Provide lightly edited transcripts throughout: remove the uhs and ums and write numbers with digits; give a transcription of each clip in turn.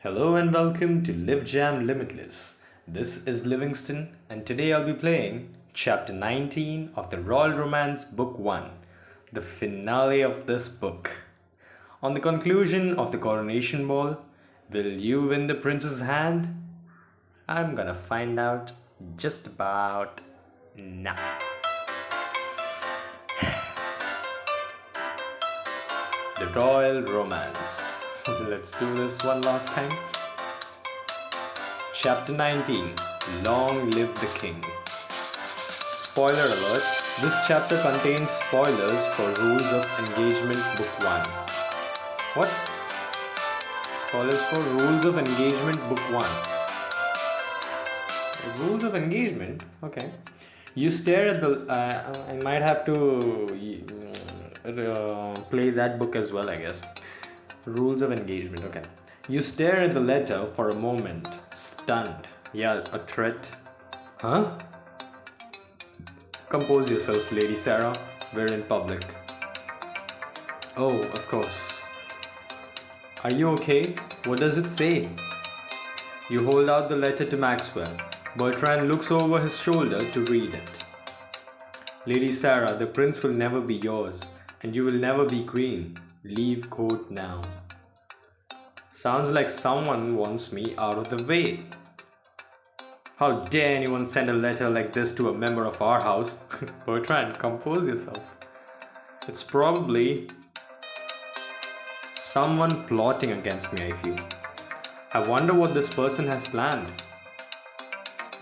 Hello and welcome to LivJam Limitless. This is Livingston, and today I'll be playing Chapter 19 of the Royal Romance Book 1, the finale of this book. On the conclusion of the Coronation Ball, will you win the prince's hand? I'm gonna find out just about now. The Royal Romance. Let's do this one last time. Chapter 19. Long Live the King. Spoiler alert. This chapter contains spoilers for Rules of Engagement Book 1. What? Spoilers for Rules of Engagement Book 1. Rules of Engagement? Okay. You stare at the... I might have to play that book as well, I guess. Rules of Engagement, okay. You stare at the letter for a moment, stunned. Yeah, a threat. Huh? Compose yourself, Lady Sarah. We're in public. Oh, of course. Are you okay? What does it say? You hold out the letter to Maxwell. Bertrand looks over his shoulder to read it. Lady Sarah, the prince will never be yours, and you will never be queen. Leave court now. Sounds like someone wants me out of the way. How dare anyone send a letter like this to a member of our house? Bertrand, compose yourself. It's probably someone plotting against me, I feel. I wonder what this person has planned.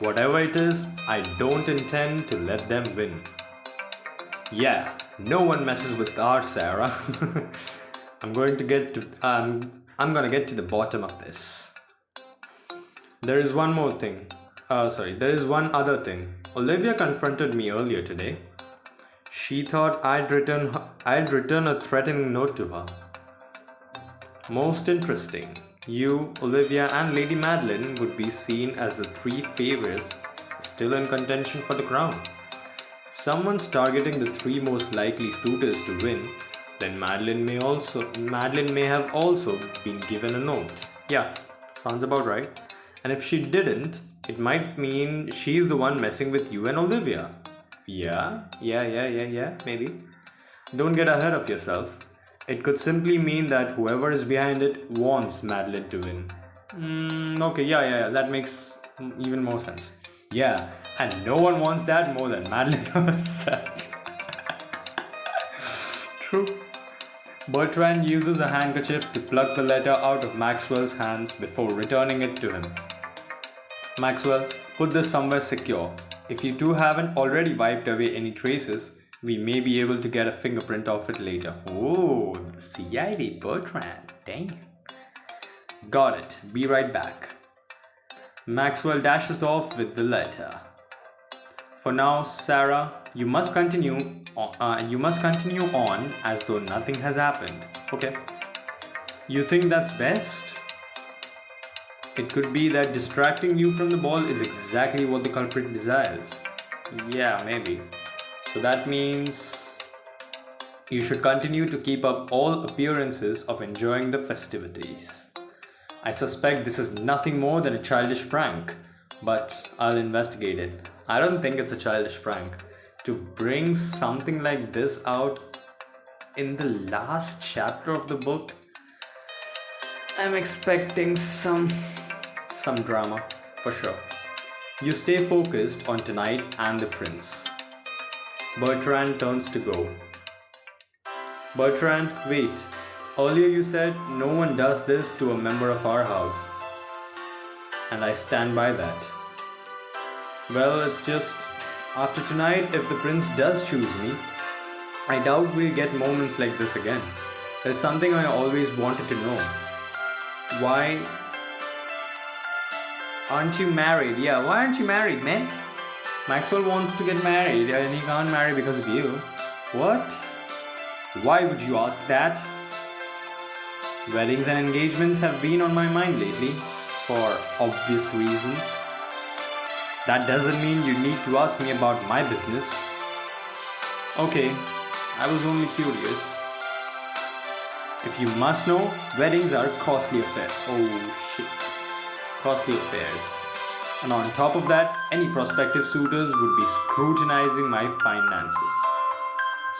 Whatever it is, I don't intend to let them win. Yeah, no one messes with our Sarah. I'm gonna get to the bottom of this. There is one other thing. Olivia confronted me earlier today. She thought I'd written a threatening note to her. Most interesting. You, Olivia, and Lady Madeline would be seen as the three favorites still in contention for the crown. If someone's targeting the three most likely suitors to win, then Madeline may have also been given a note. Yeah, sounds about right. And if she didn't, it might mean she's the one messing with you and Olivia. Yeah, maybe. Don't get ahead of yourself. It could simply mean that whoever is behind it wants Madeline to win. Okay, that makes even more sense. Yeah, and no one wants that more than Madeline herself. True. Bertrand uses a handkerchief to pluck the letter out of Maxwell's hands before returning it to him. Maxwell, put this somewhere secure. If you two haven't already wiped away any traces, we may be able to get a fingerprint of it later. Oh, the CID Bertrand. Damn. Got it. Be right back. Maxwell dashes off with the letter. For now, Sarah, you must continue on as though nothing has happened. Okay. You think that's best? It could be that distracting you from the ball is exactly what the culprit desires. Yeah, maybe. So that means you should continue to keep up all appearances of enjoying the festivities. I suspect this is nothing more than a childish prank, but I'll investigate it. I don't think it's a childish prank. To bring something like this out in the last chapter of the book, I'm expecting some drama, for sure. You stay focused on tonight and the prince. Bertrand turns to go. Bertrand, wait. Earlier you said no one does this to a member of our house. And I stand by that. Well, it's just... after tonight, if the prince does choose me, I doubt we'll get moments like this again. There's something I always wanted to know. Why aren't you married? Yeah, why aren't you married, man? Maxwell wants to get married and he can't marry because of you. What? Why would you ask that? Weddings and engagements have been on my mind lately, for obvious reasons. That doesn't mean you need to ask me about my business. Okay, I was only curious. If you must know, weddings are costly affairs. Oh shit. Costly affairs. And on top of that, any prospective suitors would be scrutinizing my finances.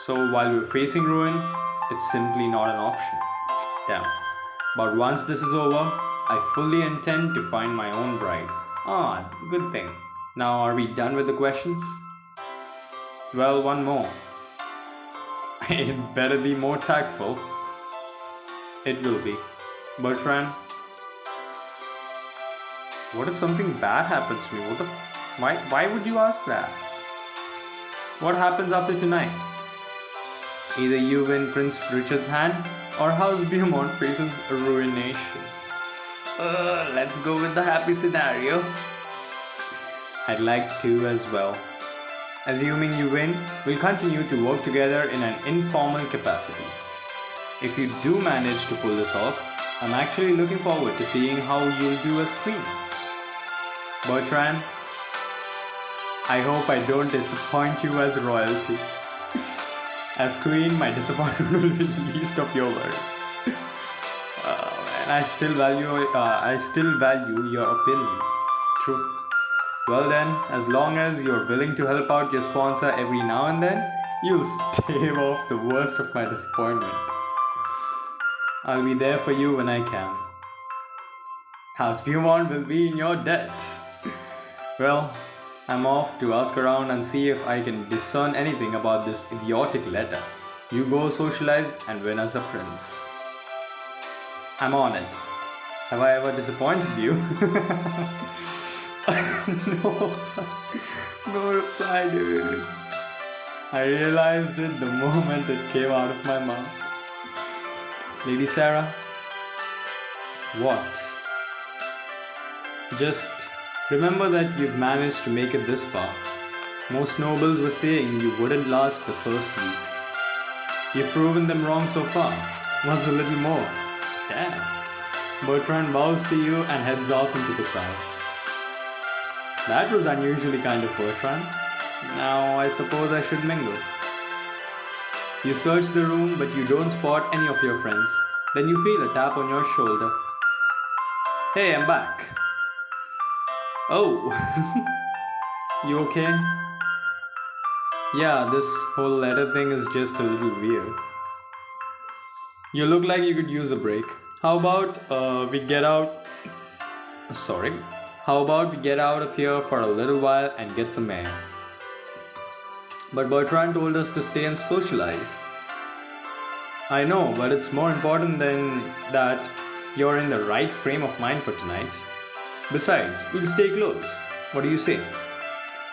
So while we're facing ruin, it's simply not an option. Damn. But once this is over, I fully intend to find my own bride. Ah, good thing. Now are we done with the questions? Well, one more. It better be more tactful. It will be. Bertrand, what if something bad happens to me? Why would you ask that? What happens after tonight? Either you win Prince Richard's hand or House Beaumont faces ruination. Let's go with the happy scenario. I'd like to as well. Assuming you win, we'll continue to work together in an informal capacity. If you do manage to pull this off, I'm actually looking forward to seeing how you'll do as queen. Bertrand, I hope I don't disappoint you as royalty. As queen, my disappointment will be the least of your worries. And I still value your opinion. True. Well then, as long as you're willing to help out your sponsor every now and then, you'll stave off the worst of my disappointment. I'll be there for you when I can. House Beaumont will be in your debt. Well, I'm off to ask around and see if I can discern anything about this idiotic letter. You go socialize and win as a prince. I'm on it. Have I ever disappointed you? No reply, dude. I realized it the moment it came out of my mouth. Lady Sarah, what? Just remember that you've managed to make it this far. Most nobles were saying you wouldn't last the first week. You've proven them wrong so far. What's a little more? Damn. Bertrand bows to you and heads off into the crowd. That was unusually kind of Bertrand. Now I suppose I should mingle. You search the room but you don't spot any of your friends. Then you feel a tap on your shoulder. Hey, I'm back. Oh, you okay? Yeah, this whole letter thing is just a little weird. You look like you could use a break. How about we get out of here for a little while and get some air? But Bertrand told us to stay and socialize. I know, but it's more important than that you're in the right frame of mind for tonight. Besides, we'll stay close. What do you say?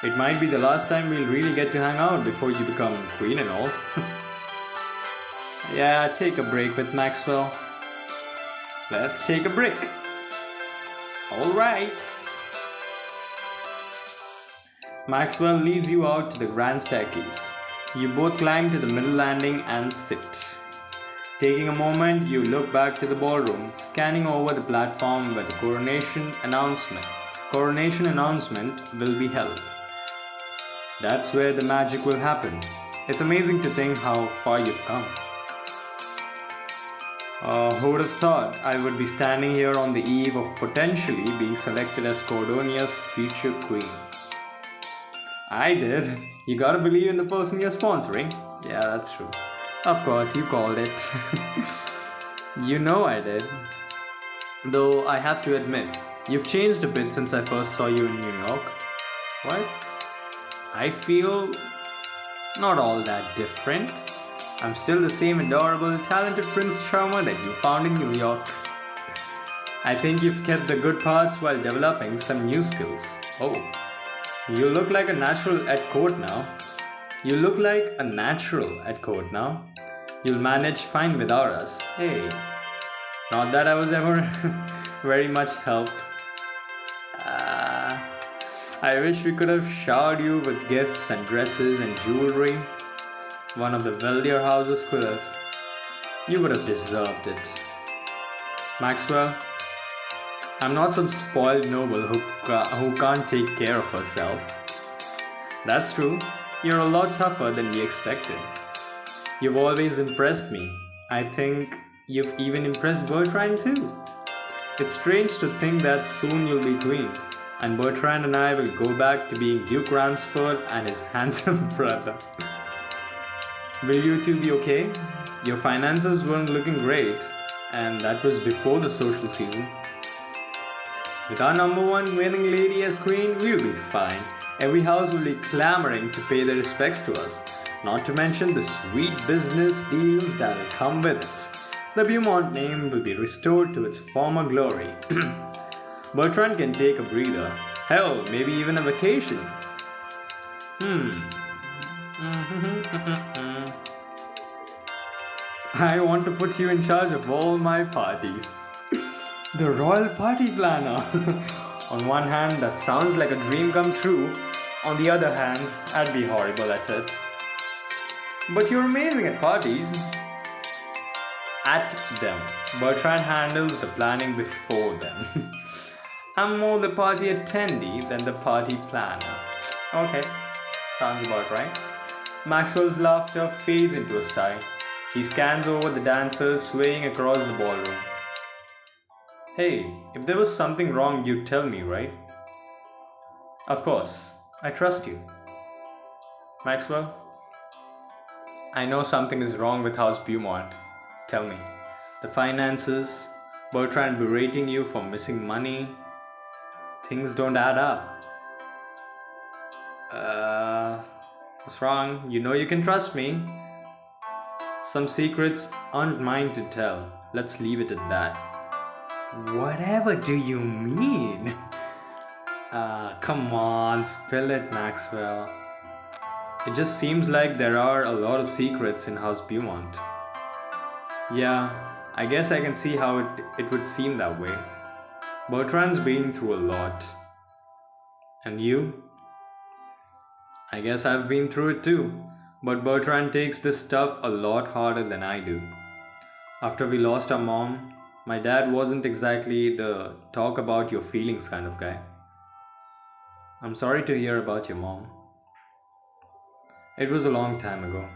It might be the last time we'll really get to hang out before you become queen and all. Yeah, take a break with Maxwell. Let's take a break. Alright. Maxwell leads you out to the grand staircase. You both climb to the middle landing and sit. Taking a moment, you look back to the ballroom, scanning over the platform where the coronation announcement will be held. That's where the magic will happen. It's amazing to think how far you've come. Who would have thought I would be standing here on the eve of potentially being selected as Cordonia's future queen? I did. You gotta believe in the person you're sponsoring. Yeah, that's true. Of course, you called it. You know I did. Though I have to admit, you've changed a bit since I first saw you in New York. What? I feel not all that different. I'm still the same adorable, talented Prince Charmer that you found in New York. I think you've kept the good parts while developing some new skills. Oh, you look like a natural at court now. You'll manage fine without us. Hey, not that I was ever very much help. I wish we could have showered you with gifts and dresses and jewelry. One of the wealthier houses could have. You would have deserved it. Maxwell, I'm not some spoiled noble who can't take care of herself. That's true. You're a lot tougher than we expected. You've always impressed me. I think You've even impressed Bertrand too. It's strange to think that soon you'll be queen, and Bertrand and I will go back to being Duke Ramsford and his handsome brother. Will you two be okay? Your finances weren't looking great, and that was before the social season. With our number one winning lady as queen, we'll be fine. Every house will be clamoring to pay their respects to us, not to mention the sweet business deals that'll come with it. The Beaumont name will be restored to its former glory. Bertrand can take a breather. Hell, maybe even a vacation. I want to put you in charge of all my parties. The royal party planner. On one hand, that sounds like a dream come true. On the other hand, I'd be horrible at it. But you're amazing at parties. At them. Bertrand handles the planning before them. I'm more the party attendee than the party planner. Okay, sounds about right. Maxwell's laughter fades into a sigh. He scans over the dancers swaying across the ballroom. Hey, if there was something wrong, you'd tell me, right? Of course, I trust you. Maxwell, I know something is wrong with House Beaumont. Tell me. The finances, Bertrand berating you for missing money. Things don't add up. What's wrong? You know you can trust me. Some secrets aren't mine to tell. Let's leave it at that. Whatever do you mean? Come on, spill it, Maxwell. It just seems like there are a lot of secrets in House Beaumont. Yeah, I guess I can see how it would seem that way. Bertrand's been through a lot. And you? I guess I've been through it too. But Bertrand takes this stuff a lot harder than I do. After we lost our mom, my dad wasn't exactly the talk about your feelings kind of guy. I'm sorry to hear about your mom. It was a long time ago.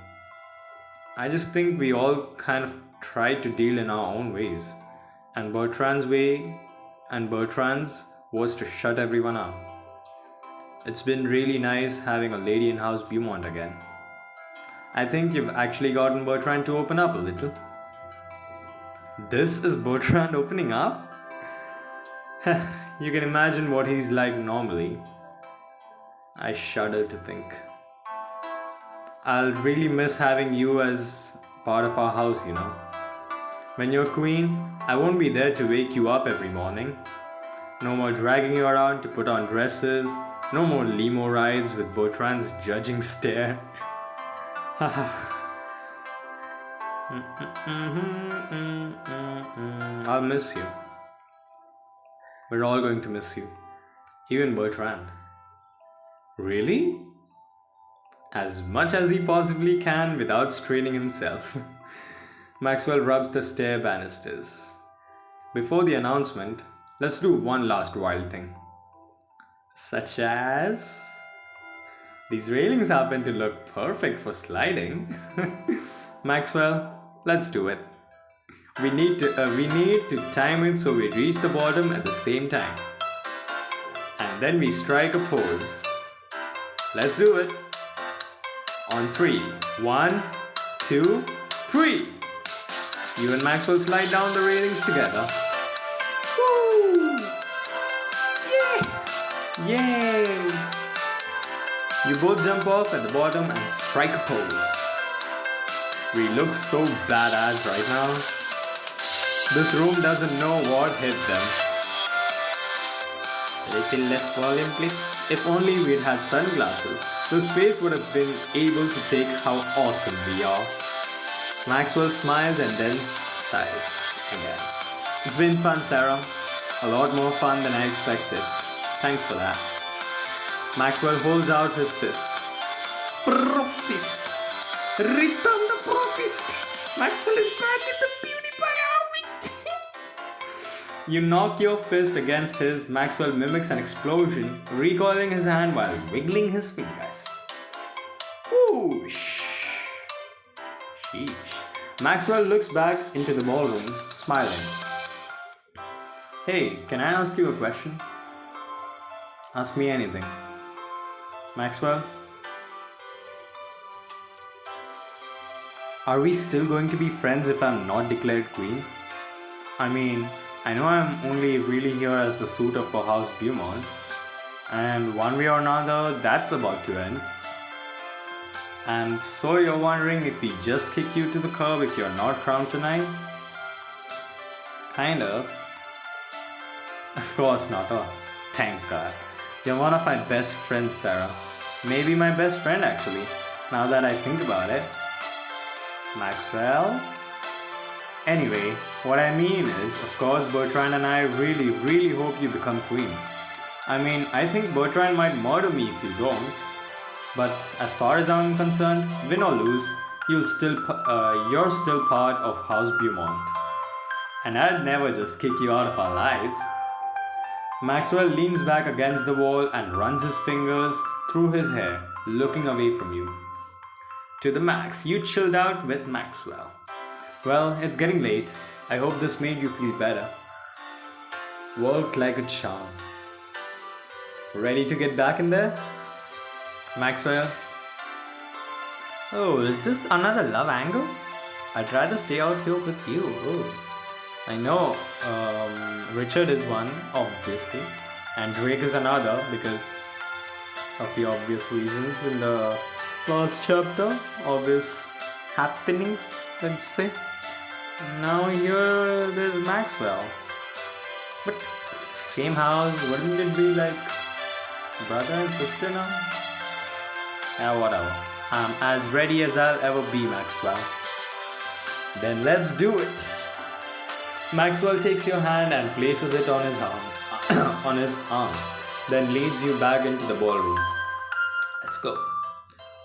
I just think we all kind of tried to deal in our own ways. And Bertrand's was to shut everyone up. It's been really nice having a lady in House Beaumont again. I think you've actually gotten Bertrand to open up a little. This is Bertrand opening up? You can imagine what he's like normally. I shudder to think. I'll really miss having you as part of our house, you know. When you're queen, I won't be there to wake you up every morning. No more dragging you around to put on dresses. No more limo rides with Bertrand's judging stare. I'll miss you. We're all going to miss you. Even Bertrand. Really? As much as he possibly can without straining himself. Maxwell rubs the stair banisters. Before the announcement, let's do one last wild thing. Such as... These railings happen to look perfect for sliding. Maxwell, let's do it. We need to time it so we reach the bottom at the same time. And then we strike a pose. Let's do it. On 3. 1, 2, 3. You and Maxwell slide down the railings together. Woo! Yeah! Yay! You both jump off at the bottom and strike a pose. We look so badass right now. This room doesn't know what hit them. A little less volume, please. If only we'd had sunglasses, the space would have been able to take how awesome we are. Maxwell smiles and then sighs again. It's been fun, Sarah. A lot more fun than I expected. Thanks for that. Maxwell holds out his fist. Profist! Return the profist! Maxwell is back in the PewDiePie army! You knock your fist against his. Maxwell mimics an explosion, recoiling his hand while wiggling his fingers. Whoosh! Sheesh. Maxwell looks back into the ballroom, smiling. Hey, can I ask you a question? Ask me anything. Maxwell, are we still going to be friends if I'm not declared queen? I mean, I know I'm only really here as the suitor for House Beaumont, and one way or another, that's about to end. And so you're wondering if we just kick you to the curb if you're not crowned tonight? Kind of. Of course not. Oh, thank God. You're one of my best friends, Sarah. Maybe my best friend, actually, now that I think about it. Maxwell? Anyway, what I mean is, of course, Bertrand and I really, really hope you become queen. I mean, I think Bertrand might murder me if you don't. But as far as I'm concerned, win or lose, you're still part of House Beaumont. And I'd never just kick you out of our lives. Maxwell leans back against the wall and runs his fingers through his hair, looking away from you. To the max, you chilled out with Maxwell. Well, it's getting late. I hope this made you feel better. Worked like a charm. Ready to get back in there? Maxwell? Oh, is this another love angle? I'd rather stay out here with you. Oh. I know Richard is one, obviously, and Drake is another because of the obvious reasons in the last chapter, obvious happenings, let's say. Now here there's Maxwell. But same house, wouldn't it be like brother and sister now? Yeah, whatever. I'm as ready as I'll ever be, Maxwell. Then let's do it. Maxwell takes your hand and places it on his arm, then leads you back into the ballroom. Let's go.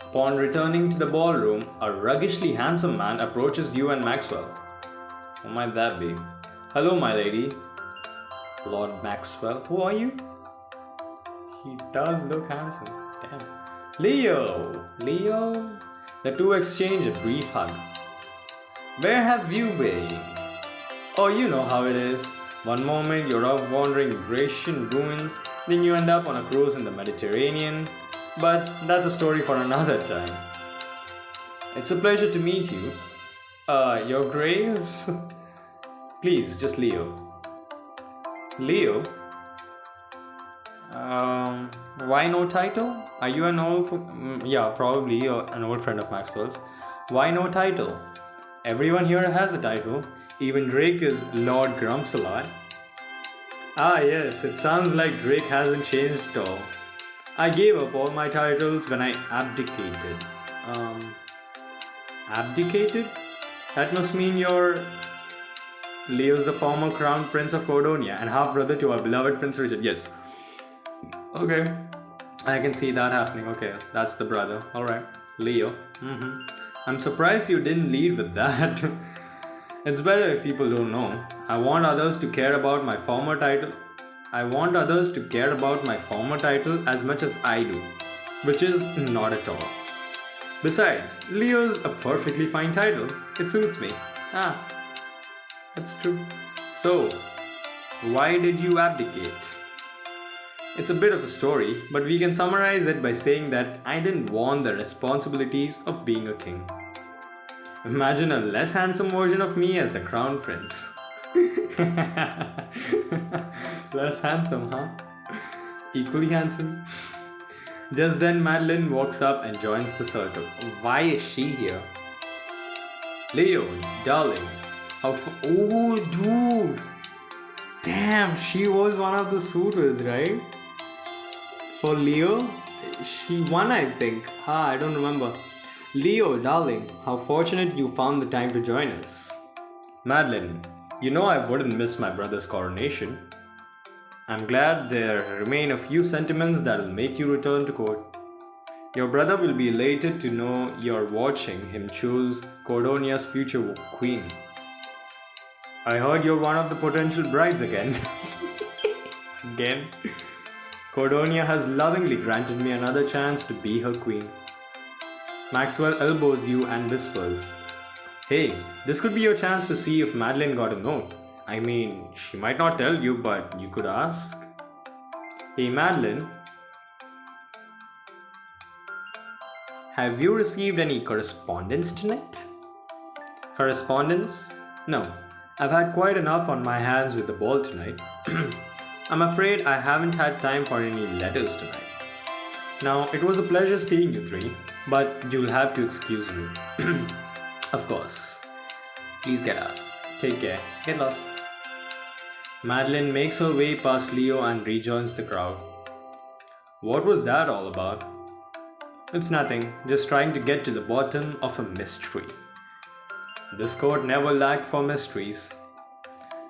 Upon returning to the ballroom, a ruggishly handsome man approaches you and Maxwell. Who might that be? Hello, my lady. Lord Maxwell. Who are you? He does look handsome. Damn. Leo! The two exchange a brief hug. Where have you been? Oh, you know how it is. One moment you're off wandering Grecian ruins, then you end up on a cruise in the Mediterranean. But that's a story for another time. It's a pleasure to meet you. Your Grace? Please, just Leo. Leo? Why no title? Are you an old... yeah, probably an old friend of Maxwell's. Why no title? Everyone here has a title. Even Drake is Lord Grumps a lot. Ah yes, it sounds like Drake hasn't changed at all. I gave up all my titles when I abdicated. Abdicated? That must mean you're... Leo's the former crown prince of Cordonia and half-brother to our beloved Prince Richard. Yes. Okay. I can see that happening. Okay, that's the brother. Alright. Leo. I'm surprised you didn't lead with that. It's better if people don't know. I want others to care about my former title. As much as I do, which is not at all. Besides, Leo's a perfectly fine title. It suits me. That's true. So, why did you abdicate? It's a bit of a story, but we can summarize it by saying that I didn't want the responsibilities of being a king. Imagine a less handsome version of me as the crown prince. Less handsome, huh? Equally handsome. Just then Madeline walks up and joins the circle. Why is she here? Leo, darling. Oh, dude. Damn, she was one of the suitors, right? For Leo? She won, I think. I don't remember. Leo, darling, how fortunate you found the time to join us. Madeline, you know I wouldn't miss my brother's coronation. I'm glad there remain a few sentiments that will make you return to court. Your brother will be elated to know you're watching him choose Cordonia's future queen. I heard you're one of the potential brides again. Again? Cordonia has lovingly granted me another chance to be her queen. Maxwell elbows you and whispers, Hey, this could be your chance to see if Madeline got a note. I mean, she might not tell you, but you could ask. Hey Madeline, have you received any correspondence tonight? Correspondence? No, I've had quite enough on my hands with the ball tonight. I'm afraid I haven't had time for any letters tonight. Now, it was a pleasure seeing you three, but you'll have to excuse me. Of course. Please get out. Take care. Get lost. Madeline makes her way past Leo and rejoins the crowd. What was that all about? It's nothing, just trying to get to the bottom of a mystery. This court never lacked for mysteries.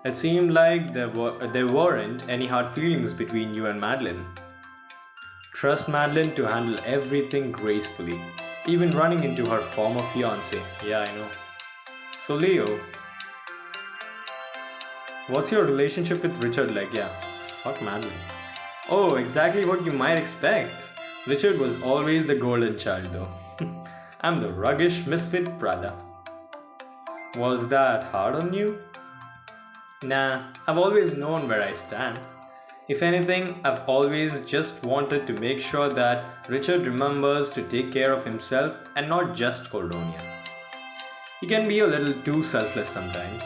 It seemed like there weren't any hard feelings between you and Madeline. Trust Madeline to handle everything gracefully, even running into her former fiance. Yeah, I know. So, Leo, what's your relationship with Richard like? Yeah, fuck Madeline. Oh, exactly what you might expect. Richard was always the golden child, though. I'm the ruggish misfit brother. Was that hard on you? Nah, I've always known where I stand. If anything, I've always just wanted to make sure that Richard remembers to take care of himself and not just Coronia. He can be a little too selfless sometimes.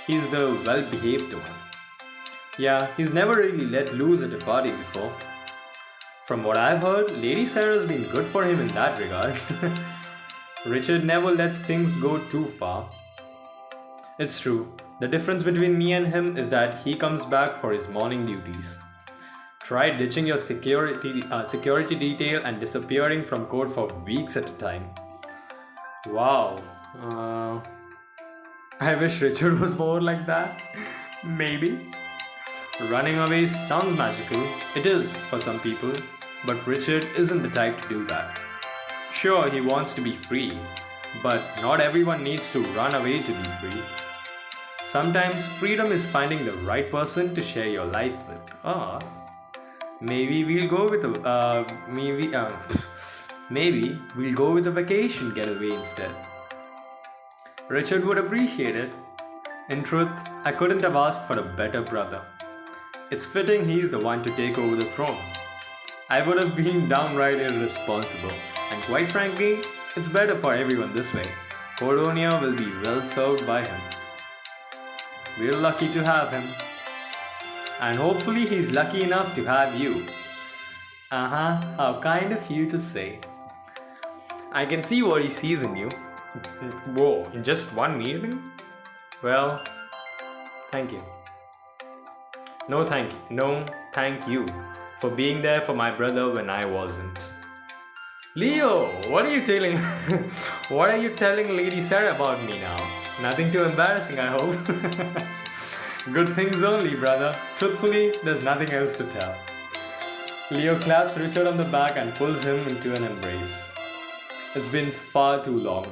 He's the well behaved one. Yeah, he's never really let loose at a party before. From what I've heard, Lady Sarah's been good for him in that regard. Richard never lets things go too far. It's true. The difference between me and him is that he comes back for his morning duties. Try ditching your security detail and disappearing from court for weeks at a time. Wow. I wish Richard was more like that. Maybe. Running away sounds magical. It is for some people. But Richard isn't the type to do that. Sure, he wants to be free. But not everyone needs to run away to be free. Sometimes freedom is finding the right person to share your life with. Maybe we'll go with maybe we'll go with a vacation getaway instead. Richard would appreciate it. In truth, I couldn't have asked for a better brother. It's fitting he's the one to take over the throne. I would have been downright irresponsible, and quite frankly, it's better for everyone this way. Coronia will be well served by him. We're lucky to have him. And hopefully he's lucky enough to have you. How kind of you to say. I can see what he sees in you. Whoa, in just one meeting? Well, thank you. No, thank you for being there for my brother when I wasn't. Leo, what are you telling what are you telling Lady Sarah about me now? Nothing too embarrassing, I hope. Good things only, brother. Truthfully, there's nothing else to tell. Leo claps Richard on the back and pulls him into an embrace. It's been far too long.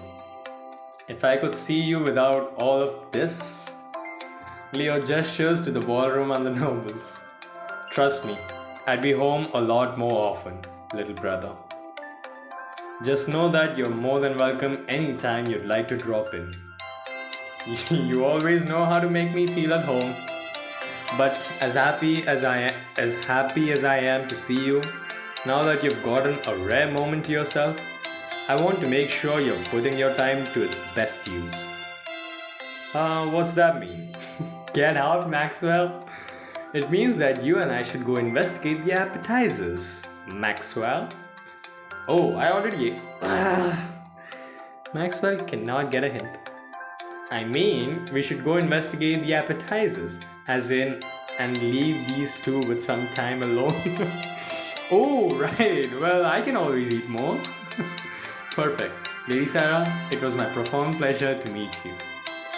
If I could see you without all of this. Leo gestures to the ballroom and the nobles. Trust me, I'd be home a lot more often, little brother. Just know that you're more than welcome anytime you'd like to drop in. You always know how to make me feel at home. But as happy as I am to see you, now that you've gotten a rare moment to yourself, I want to make sure you're putting your time to its best use. What's that mean? Get out, Maxwell? It means that you and I should go investigate the appetizers, Maxwell. Oh, I already ate. Maxwell cannot get a hint. I mean, we should go investigate the appetizers, as in, and leave these two with some time alone. Oh, right. Well, I can always eat more. Perfect. Lady Sarah, it was my profound pleasure to meet you.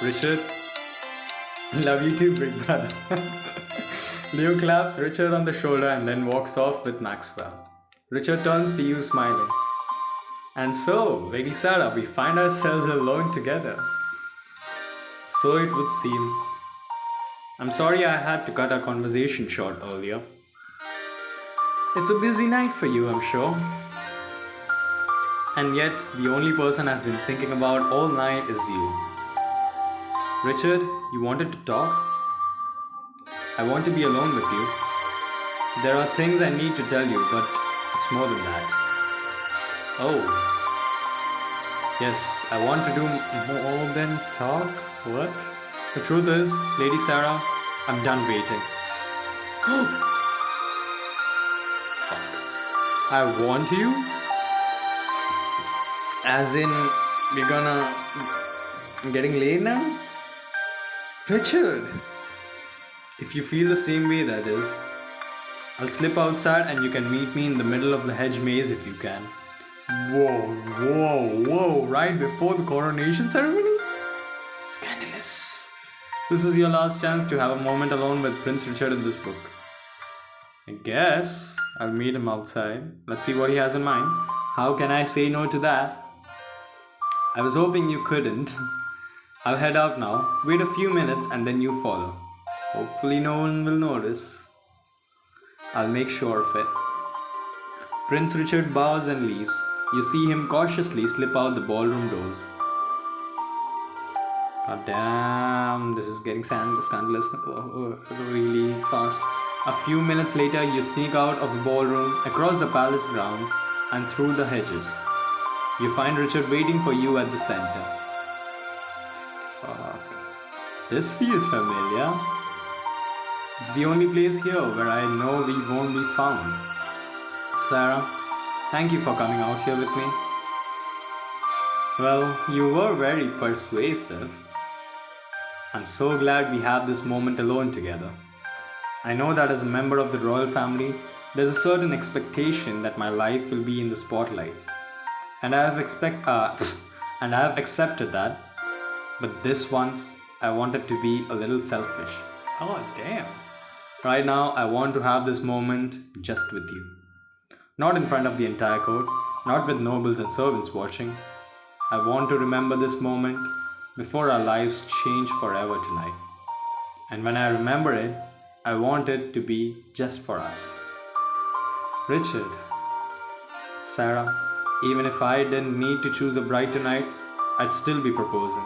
Richard, love you too, big brother. Leo claps Richard on the shoulder and then walks off with Maxwell. Richard turns to you smiling. And so, Lady Sarah, we find ourselves alone together. So it would seem. I'm sorry I had to cut our conversation short earlier. It's a busy night for you, I'm sure. And yet, the only person I've been thinking about all night is you. Richard, you wanted to talk? I want to be alone with you. There are things I need to tell you, but it's more than that. Oh, yes, I want to do more than talk. What? The truth is, Lady Sarah, I'm done waiting. I want you? As in, we're gonna. I'm getting late now? Richard! If you feel the same way, that is. I'll slip outside and you can meet me in the middle of the hedge maze if you can. Whoa, right before the coronation ceremony? Scandalous. This is your last chance to have a moment alone with Prince Richard in this book. I guess I'll meet him outside. Let's see what he has in mind. How can I say no to that? I was hoping you couldn't. I'll head out now. Wait a few minutes and then you follow. Hopefully no one will notice. I'll make sure of it. Prince Richard bows and leaves. You see him cautiously slip out the ballroom doors. God damn, this is getting scandalous really fast. A few minutes later, you sneak out of the ballroom, across the palace grounds, and through the hedges. You find Richard waiting for you at the center. Fuck. This feels familiar. It's the only place here where I know we won't be found. Sarah, thank you for coming out here with me. Well, you were very persuasive. I'm so glad we have this moment alone together. I know that as a member of the royal family, there's a certain expectation that my life will be in the spotlight. And I have accepted that. But this once, I wanted to be a little selfish. Oh, damn. Right now, I want to have this moment just with you. Not in front of the entire court, not with nobles and servants watching. I want to remember this moment before our lives change forever tonight. And when I remember it, I want it to be just for us. Richard, Sarah, even if I didn't need to choose a bride tonight, I'd still be proposing.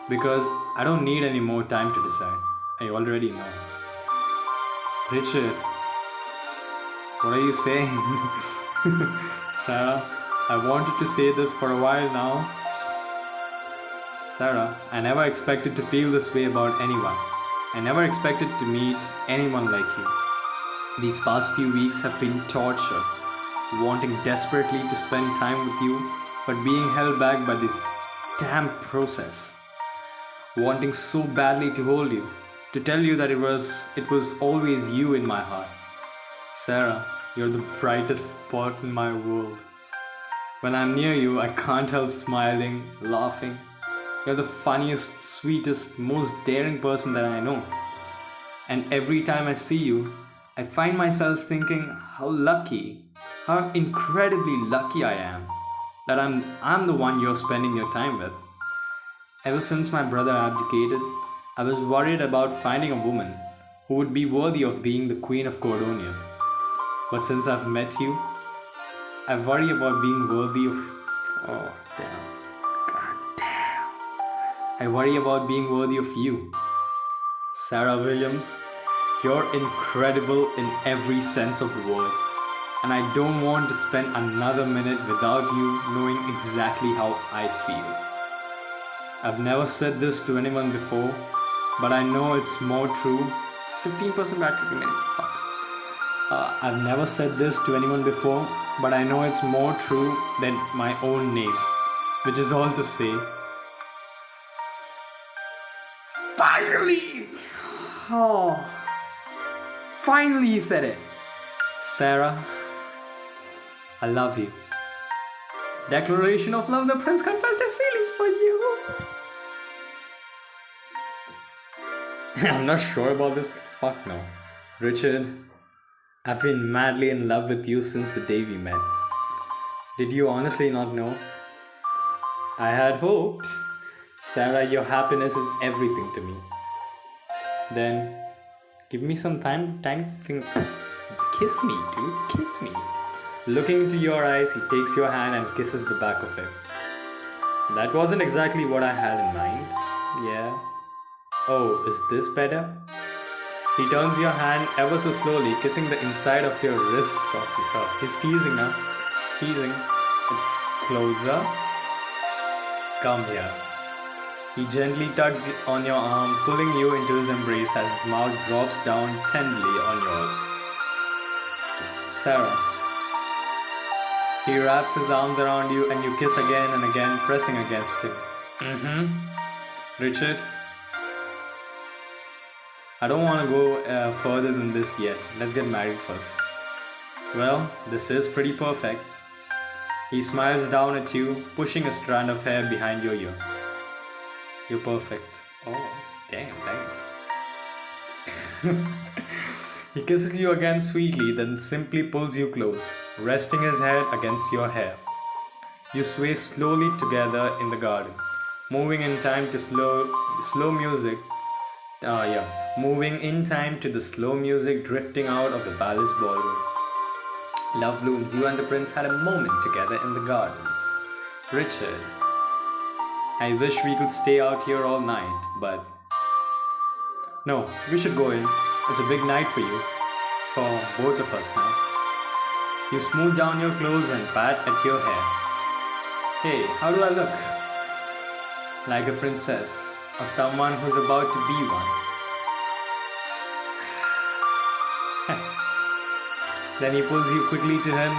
Because I don't need any more time to decide. I already know. Richard, what are you saying? Sarah, I wanted to say this for a while now. Sarah, I never expected to feel this way about anyone. I never expected to meet anyone like you. These past few weeks have been torture, wanting desperately to spend time with you, but being held back by this damn process. Wanting so badly to hold you, to tell you that it was always you in my heart. Sarah, you're the brightest spot in my world. When I'm near you, I can't help smiling, laughing. You're the funniest, sweetest, most daring person that I know. And every time I see you, I find myself thinking how lucky, how incredibly lucky I am that I'm the one you're spending your time with. Ever since my brother abdicated, I was worried about finding a woman who would be worthy of being the Queen of Coronation. But since I've met you, I worry about being worthy of... Oh, damn. God damn. I worry about being worthy of you. Sarah Williams, you're incredible in every sense of the word. And I don't want to spend another minute without you knowing exactly how I feel. I've never said this to anyone before, but I know it's more true. 15% battery remaining. Fuck. I've never said this to anyone before, but I know it's more true than my own name, which is all to say, finally! Oh, finally he said it. Sarah, I love you. Declaration of love, the prince confessed his feelings for you. I'm not sure about this. Fuck no. Richard, I've been madly in love with you since the day we met. Did you honestly not know? I had hoped. Sarah, your happiness is everything to me. Then, give me some time to think. Kiss me, dude. Kiss me. Looking into your eyes, he takes your hand and kisses the back of it. That wasn't exactly what I had in mind. Yeah, Oh, is this better? He turns your hand ever so slowly, kissing the inside of your wrist softly. He's teasing now. Teasing. It's closer. Come here. He gently tugs on your arm, pulling you into his embrace as his mouth drops down tenderly on yours. Sarah. He wraps his arms around you and you kiss again and again, pressing against him. Richard, I don't want to go further than this yet. Let's get married first. Well, this is pretty perfect. He smiles down at you, pushing a strand of hair behind your ear. You're perfect. Oh, damn, thanks. He kisses you again sweetly, then simply pulls you close, resting his head against your hair. You sway slowly together in the garden, moving in time to slow music. Moving in time to the slow music drifting out of the palace ballroom. Love blooms. You and the prince had a moment together in the gardens. Richard, I wish we could stay out here all night, but no, we should go in. It's a big night for you, for both of us now. You smooth down your clothes and pat at your hair. Hey, how do I look? Like a princess, or someone who's about to be one. Then he pulls you quickly to him,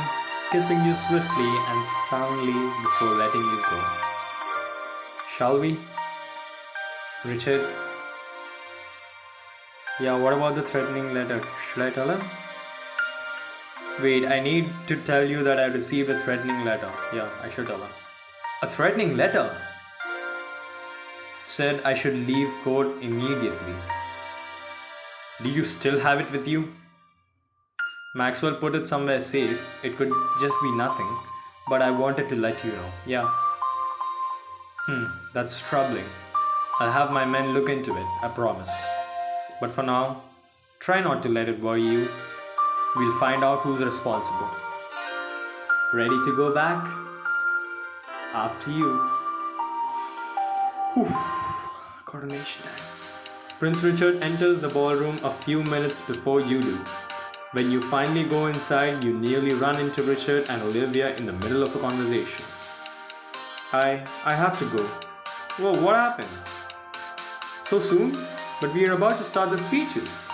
kissing you swiftly and soundly before letting you go. Shall we? Richard? Yeah, what about the threatening letter? Should I tell him? Wait, I need to tell you that I received a threatening letter. Yeah, I should tell him. A threatening letter? It said I should leave court immediately. Do you still have it with you? Maxwell put it somewhere safe. It could just be nothing, but I wanted to let you know. Yeah. That's troubling. I'll have my men look into it, I promise. But for now, try not to let it worry you. We'll find out who's responsible. Ready to go back? After you. Whew. Coronation time. Prince Richard enters the ballroom a few minutes before you do. When you finally go inside, you nearly run into Richard and Olivia in the middle of a conversation. I have to go. Whoa, what happened? So soon? But we are about to start the speeches.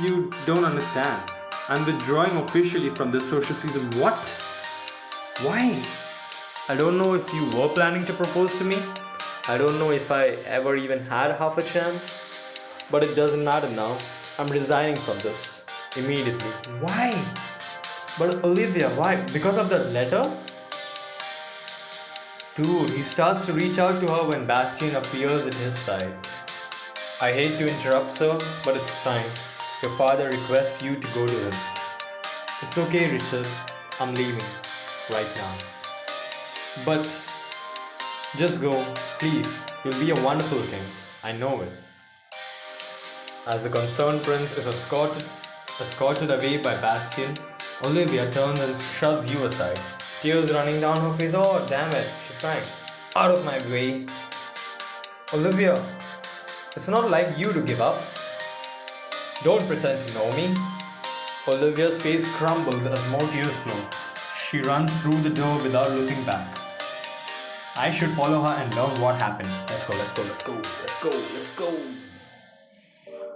You don't understand. I'm withdrawing officially from this social season. What? Why? I don't know if you were planning to propose to me. I don't know if I ever even had half a chance. But it doesn't matter now. I'm resigning from this. Immediately. Why? But Olivia, why? Because of the letter? Dude, he starts to reach out to her when Bastien appears at his side. I hate to interrupt, sir, but it's time. Your father requests you to go to him. It's okay, Richard. I'm leaving. Right now. But just go, please. You'll be a wonderful king. I know it. As the concerned prince is escorted away by Bastien, Olivia turns and shoves you aside. Tears running down her face. Oh, damn it. She's crying. Out of my way. Olivia, it's not like you to give up. Don't pretend to know me. Olivia's face crumbles as more tears flow. She runs through the door without looking back. I should follow her and learn what happened. Let's go.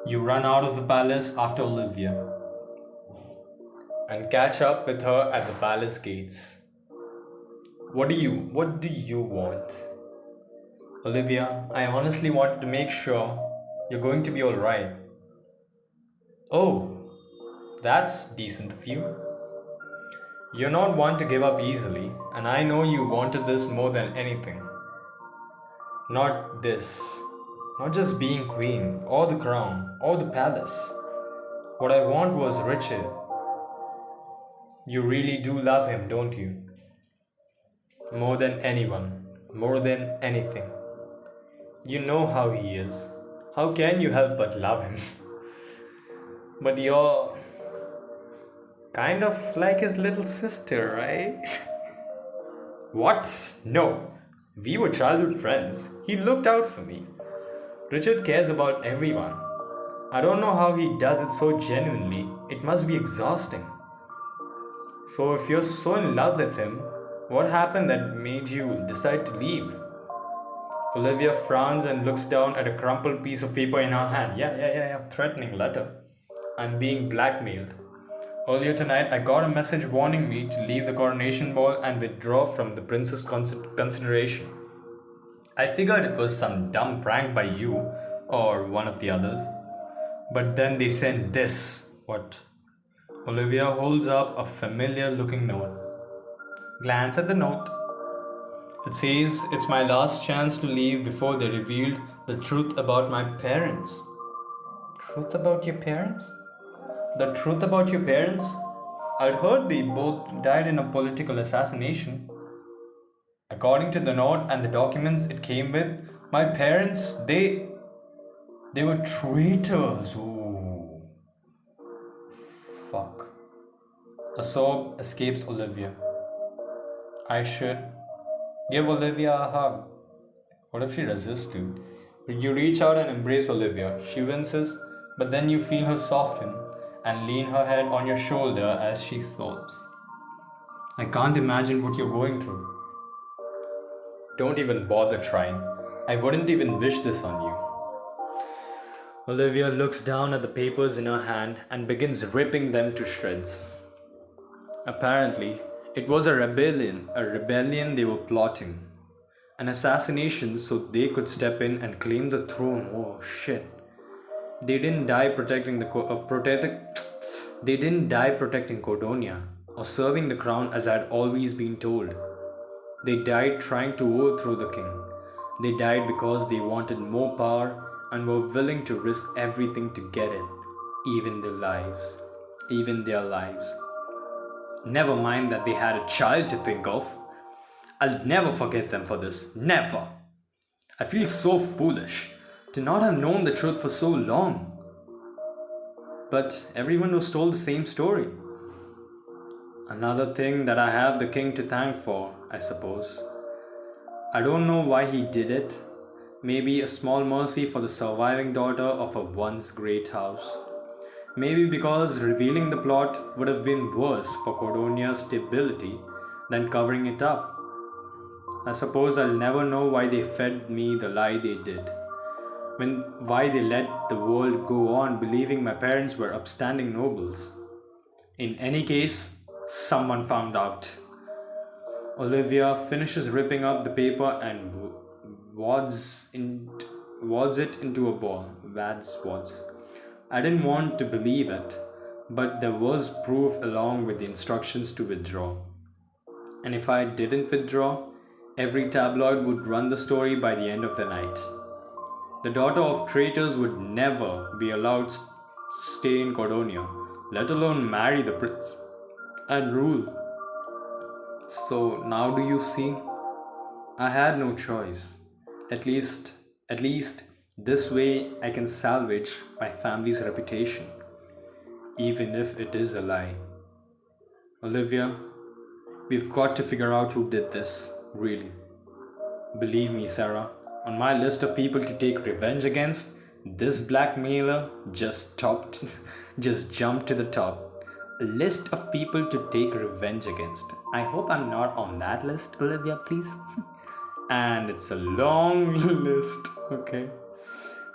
You run out of the palace after Olivia and catch up with her at the palace gates. What do you want? Olivia, I honestly wanted to make sure you're going to be alright. Oh, that's decent of you. You're not one to give up easily, and I know you wanted this more than anything. Not this. Not just being queen, or the crown, or the palace. What I want was Richard. You really do love him, don't you? More than anyone, more than anything. You know how he is. How can you help but love him? But you're kind of like his little sister, right? What? No. We were childhood friends. He looked out for me. Richard cares about everyone. I don't know how he does it so genuinely. It must be exhausting. So, if you're so in love with him, what happened that made you decide to leave? Olivia frowns and looks down at a crumpled piece of paper in her hand. Yeah. Threatening letter. I'm being blackmailed. Earlier tonight, I got a message warning me to leave the Coronation Ball and withdraw from the prince's consideration. I figured it was some dumb prank by you or one of the others. But then they sent this. What? Olivia holds up a familiar looking note. Glance at the note. It says it's my last chance to leave before they revealed the truth about my parents. Truth about your parents? The truth about your parents? I'd heard they both died in a political assassination. According to the note and the documents it came with, my parents, they were traitors. Ooh. Fuck. A sob escapes Olivia. I should give Olivia a hug. What if she resists to? You reach out and embrace Olivia. She winces, but then you feel her soften and lean her head on your shoulder as she sobs. I can't imagine what you're going through. Don't even bother trying. I wouldn't even wish this on you. Olivia looks down at the papers in her hand and begins ripping them to shreds. Apparently, it was a rebellion they were plotting. An assassination so they could step in and claim the throne. Oh shit. They didn't die protecting they didn't die protecting Cordonia or serving the crown as I'd always been told. They died trying to overthrow the king. They died because they wanted more power and were willing to risk everything to get it, even their lives. Never mind that they had a child to think of. I'll never forgive them for this. Never. I feel so foolish to not have known the truth for so long. But everyone was told the same story. Another thing that I have the king to thank for, I suppose. I don't know why he did it. Maybe a small mercy for the surviving daughter of a once great house. Maybe because revealing the plot would have been worse for Cordonia's stability than covering it up. I suppose I'll never know why they fed me the lie they did. Why they let the world go on believing my parents were upstanding nobles. In any case, someone found out. Olivia finishes ripping up the paper and wads it into a ball. Wads. I didn't want to believe it, but there was proof along with the instructions to withdraw. And if I didn't withdraw, every tabloid would run the story by the end of the night. The daughter of traitors would never be allowed to stay in Cordonia, let alone marry the prince and rule. So now do you see? I had no choice. At least this way I can salvage my family's reputation, even if it is a lie. Olivia, we've got to figure out who did this, really. Believe me, Sarah, on my list of people to take revenge against, this blackmailer just jumped to the top. A list of people to take revenge against. I hope I'm not on that list, Olivia, please. And it's a long list, okay?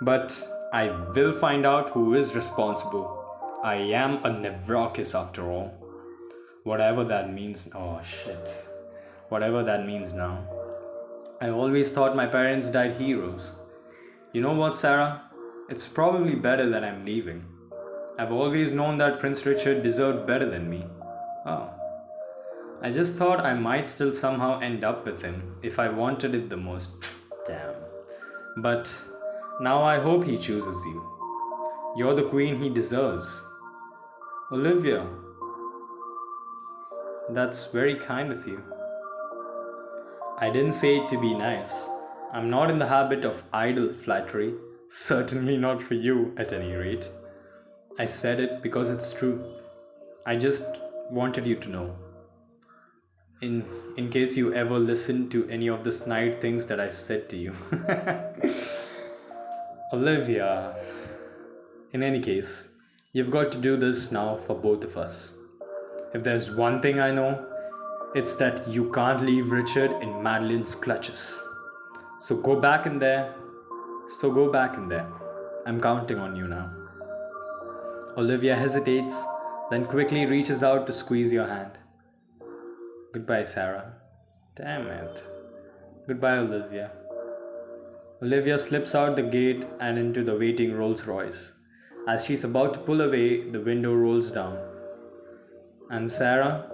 But I will find out who is responsible. I am a Nevrokis after all. Whatever that means. Oh shit. Whatever that means now. I always thought my parents died heroes. You know what, Sarah? It's probably better that I'm leaving. I've always known that Prince Richard deserved better than me. Oh. I just thought I might still somehow end up with him if I wanted it the most. Damn. But now I hope he chooses you. You're the queen he deserves. Olivia, that's very kind of you. I didn't say it to be nice. I'm not in the habit of idle flattery. Certainly not for you, at any rate. I said it because it's true. I just wanted you to know. In case you ever listen to any of the snide things that I said to you. Olivia, in any case, you've got to do this now for both of us. If there's one thing I know, it's that you can't leave Richard in Madeline's clutches. So go back in there. So go back in there. I'm counting on you now. Olivia hesitates, then quickly reaches out to squeeze your hand. Goodbye, Sarah. Damn it. Goodbye, Olivia. Olivia slips out the gate and into the waiting Rolls Royce. As she's about to pull away, the window rolls down. And Sarah?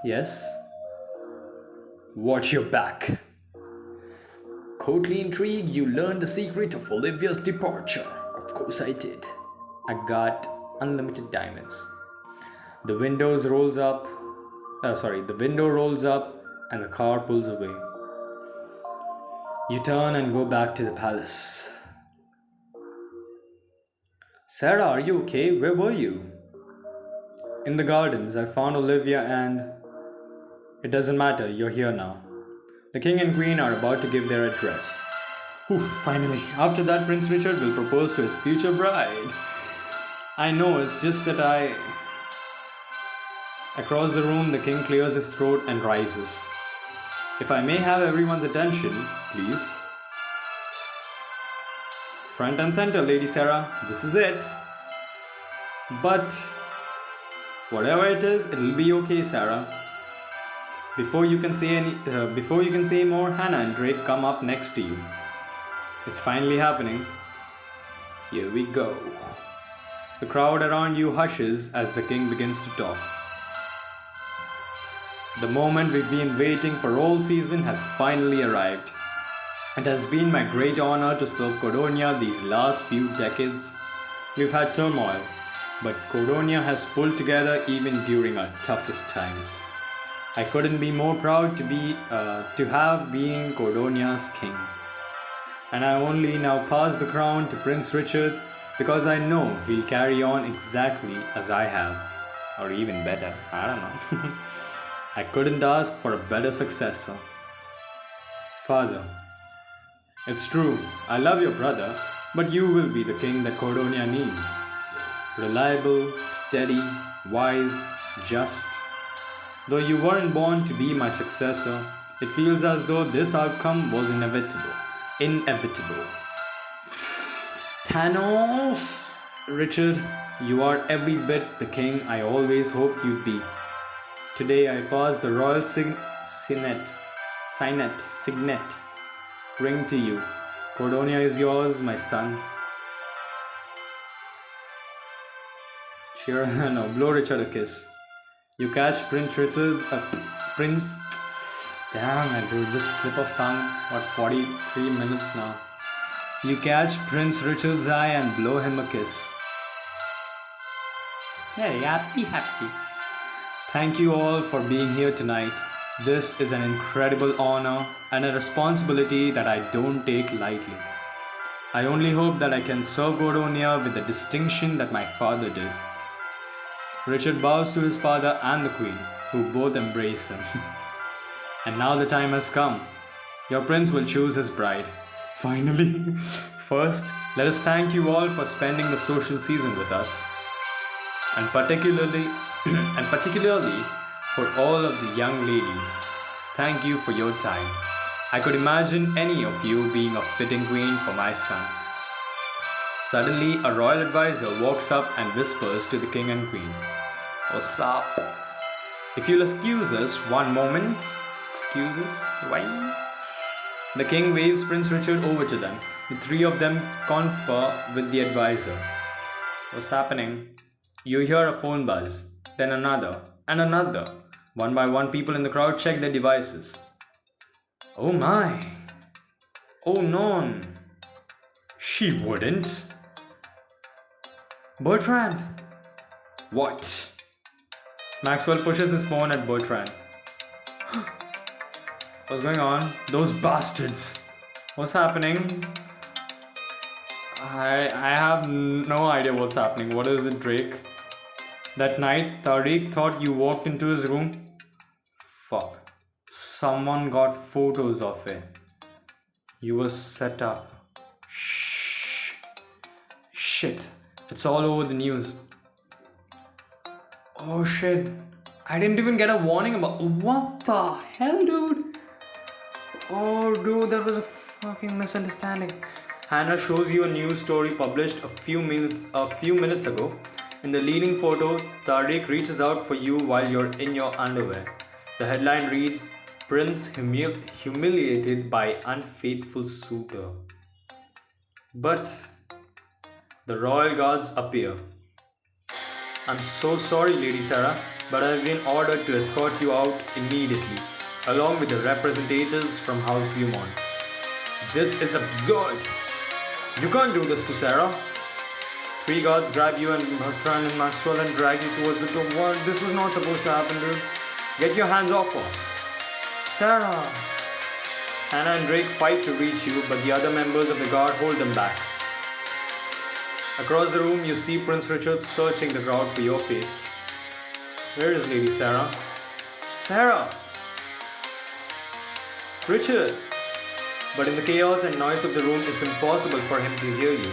Yes? Watch your back. Courtly intrigue, you learned the secret of Olivia's departure. Of course I did. I got unlimited diamonds. The window rolls up and the car pulls away. You turn and go back to the palace. Sarah, are you okay? Where were you? In the gardens, I found Olivia and... It doesn't matter, you're here now. The king and queen are about to give their address. Oof, finally. After that, Prince Richard will propose to his future bride. I know, it's just that Across the room, the king clears his throat and rises. If I may have everyone's attention, please. Front and center, Lady Sarah. This is it. But whatever it is, it'll be okay, Sarah. Before you can say more, Hannah and Drake come up next to you. It's finally happening. Here we go. The crowd around you hushes as the king begins to talk. The moment we've been waiting for all season has finally arrived. It has been my great honor to serve Coronia these last few decades. We've had turmoil, but Coronia has pulled together even during our toughest times. I couldn't be more proud to have been Coronia's king. And I only now pass the crown to Prince Richard because I know he'll carry on exactly as I have. Or even better, I don't know. I couldn't ask for a better successor. Father, it's true, I love your brother, but you will be the king that Coronia needs. Reliable, steady, wise, just. Though you weren't born to be my successor, it feels as though this outcome was inevitable. Inevitable. Thanos! Richard, you are every bit the king I always hoped you'd be. Today I pass the royal signet ring to you. Coronia is yours, my son. Blow Richard a kiss. You catch Damn, I do this slip of tongue. 43 minutes now. You catch Prince Richard's eye and blow him a kiss. Very happy. Thank you all for being here tonight. This is an incredible honor and a responsibility that I don't take lightly. I only hope that I can serve Coronia with the distinction that my father did. Richard bows to his father and the queen, who both embrace him. And now the time has come. Your prince will choose his bride. Finally. First, let us thank you all for spending the social season with us. And particularly for all of the young ladies. Thank you for your time. I could imagine any of you being a fitting queen for my son. Suddenly, a royal advisor walks up and whispers to the king and queen. What's up? If you'll excuse us one moment. Excuses? Why? The king waves Prince Richard over to them. The three of them confer with the advisor. What's happening? You hear a phone buzz, then another, and another. One by one, people in the crowd check their devices. Oh my! Oh no! She wouldn't! Bertrand! What? Maxwell pushes his phone at Bertrand. What's going on? Those bastards! What's happening? I have no idea what's happening. What is it, Drake? That night, Tariq thought you walked into his room. Fuck. Someone got photos of it. You were set up. Shh. Shit, it's all over the news. Oh shit, I didn't even get a warning about. What the hell, dude? Oh, dude, that was a fucking misunderstanding. Hannah shows you a news story published a few minutes ago. In the leading photo, Tariq reaches out for you while you're in your underwear. The headline reads, Prince humiliated by unfaithful suitor. But the royal guards appear. I'm so sorry, Lady Sarah, but I've been ordered to escort you out immediately, along with the representatives from House Beaumont. This is absurd! You can't do this to Sarah. 3 guards grab you and Bertrand and Maxwell and drag you towards the door. What? This was not supposed to happen, dude. Get your hands off her. Sarah! Hannah and Drake fight to reach you, but the other members of the guard hold them back. Across the room, you see Prince Richard searching the crowd for your face. Where is Lady Sarah? Sarah! Richard! But in the chaos and noise of the room, it's impossible for him to hear you.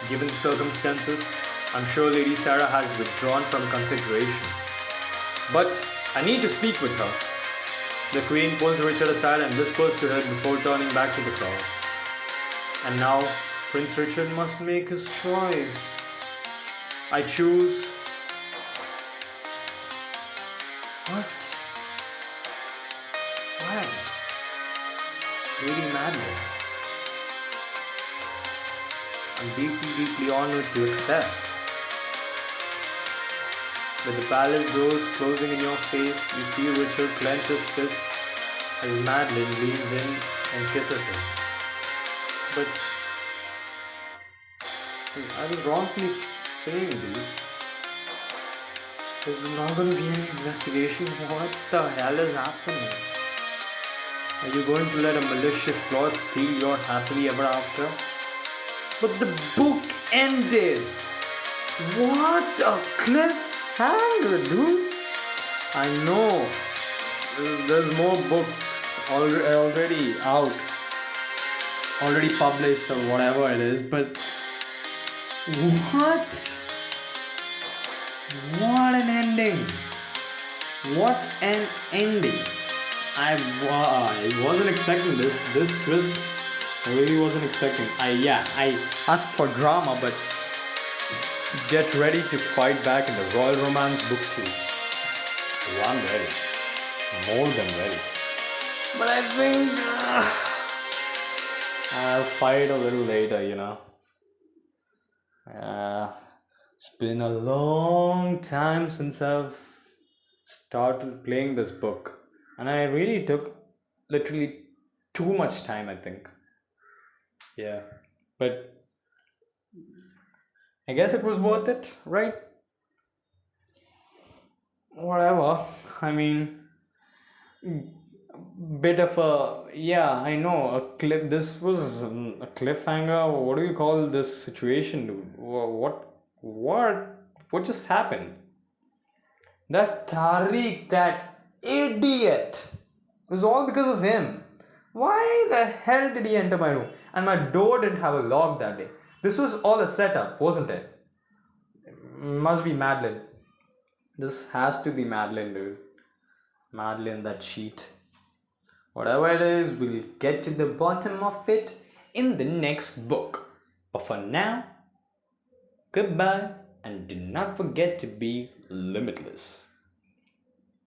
Given the circumstances, I'm sure Lady Sarah has withdrawn from consideration. But I need to speak with her. The Queen pulls Richard aside and whispers to him before turning back to the crowd. And now, Prince Richard must make his choice. I choose... What? Why? Lady Madeline. I'm deeply honored to accept. With the palace doors closing in your face, you see Richard clench his fist as Madeline leans in and kisses him. But I was wrongfully framed, dude. There's not going to be any investigation. What the hell is happening? Are you going to let a malicious plot steal your happily ever after? But the book ended! What a cliffhanger, dude! I know. There's more books already out. Already published or whatever it is, but... What? What an ending! What an ending! I wasn't expecting this twist. I really wasn't expecting. I asked for drama, but get ready to fight back in the Royal Romance Book 2. Oh, I'm ready. More than ready. But I think I'll fight a little later, you know. It's been a long time since I've started playing this book. And I really took literally too much time, I think. Yeah. But I guess it was worth it, right? Whatever. I mean, bit of I know, a clip. This was a cliffhanger. What do you call this situation, dude? What just happened? That Tariq, that idiot. It was all because of him. Why the hell did he enter my room? And my door didn't have a lock that day. This was all a setup, wasn't it? Must be Madeline. This has to be Madeline, dude. Madeline, that cheat. Whatever it is, we'll get to the bottom of it in the next book. But for now, goodbye, and do not forget to be limitless.